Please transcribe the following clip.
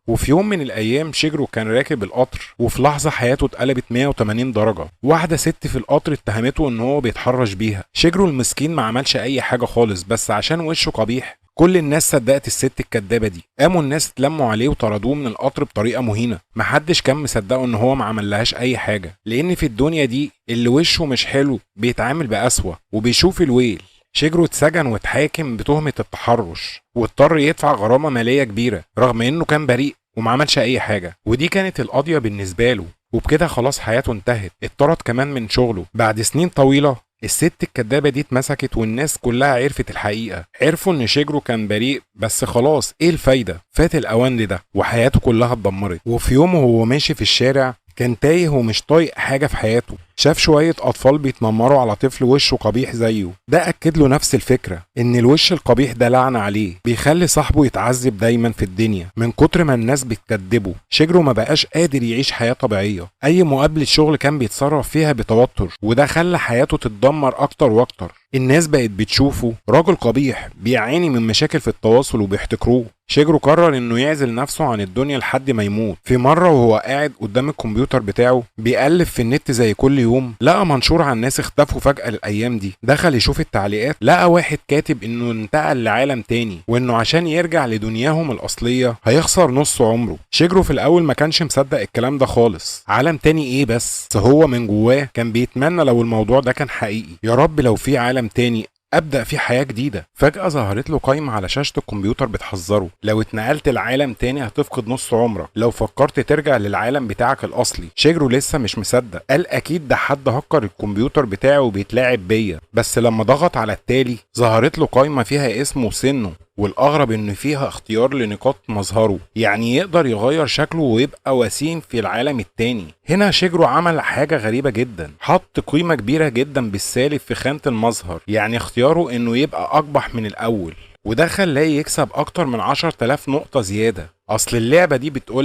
وفي يوم من الايام شيجرو كان راكب القطر، وفي لحظه حياته اتقلبت 180 درجه. واحده ست في القطر اتهمته ان هو بيتحرش بيها. شيجرو المسكين ما عملش اي حاجه خالص، بس عشان وشه قبيح كل الناس صدقت الست الكدابه دي. قاموا الناس اتلموا عليه وطردوه من القطر بطريقه مهينه. محدش كان مصدقه ان هو ما عملهاش اي حاجه، لان في الدنيا دي اللي وشه مش حلو بيتعامل بأسوأ وبيشوف الويل. شيجرو اتسجن واتحاكم بتهمه التحرش، واضطر يدفع غرامه ماليه كبيره رغم انه كان بريء وما عملش اي حاجه. ودي كانت القضيه بالنسبه له، وبكده خلاص حياته انتهت. اتطرد كمان من شغله. بعد سنين طويله الست الكدابة دي اتمسكت، والناس كلها عرفت الحقيقة. عرفوا ان شيجرو كان بريء، بس خلاص ايه الفايدة؟ فات الاوان لده وحياته كلها اتدمرت. وفي يوم وهو ماشي في الشارع كان تايه ومش طايق حاجة في حياته. شاف شوية أطفال بيتنمروا على طفل وشه قبيح زيه. ده أكد له نفس الفكرة، إن الوش القبيح ده لعنة عليه، بيخلي صاحبه يتعذب دايما في الدنيا من كتر ما الناس بتكدبه. شيجرو ما بقاش قادر يعيش حياة طبيعية. أي مقابلة شغل كان بيتصرف فيها بتوتر، وده خلى حياته تتدمر أكتر وأكتر. الناس بقت بتشوفه راجل قبيح بيعاني من مشاكل في التواصل وبيحتكروه. شيجرو قرر انه يعزل نفسه عن الدنيا لحد ما يموت. في مرة وهو قاعد قدام الكمبيوتر بتاعه بيقلب في النت زي كل يوم، لقى منشور عن ناس اختفوا فجأة الايام دي. دخل يشوف التعليقات، لقى واحد كاتب انه انتقل لعالم تاني، وانه عشان يرجع لدنياهم الاصلية هيخسر نص عمره. شيجرو في الاول ما كانش مصدق الكلام ده خالص. عالم تاني ايه بس؟ هو من جواه كان بيتمنى لو الموضوع ده كان حقيقي. يا رب لو في عالم تاني ابدا في حياه جديده. فجاه ظهرت له قائمه على شاشه الكمبيوتر بتحذره: لو اتنقلت لعالم تاني هتفقد نص عمرك لو فكرت ترجع للعالم بتاعك الاصلي. شيجرو لسه مش مصدق، قال اكيد ده حد هكر الكمبيوتر بتاعه وبيتلاعب بيا. بس لما ضغط على التالي ظهرت له قائمه فيها اسمه وسنه، والاغرب ان فيها اختيار لنقاط مظهره، يعني يقدر يغير شكله ويبقى وسيم في العالم التاني. هنا شيجرو عمل حاجة غريبة جدا، حط قيمة كبيرة جدا بالسالب في خانة المظهر، يعني اختياره انه يبقى اقبح من الاول، وده خلاه يكسب اكتر من 10,000 نقطة زيادة. اصل اللعبة دي بتقول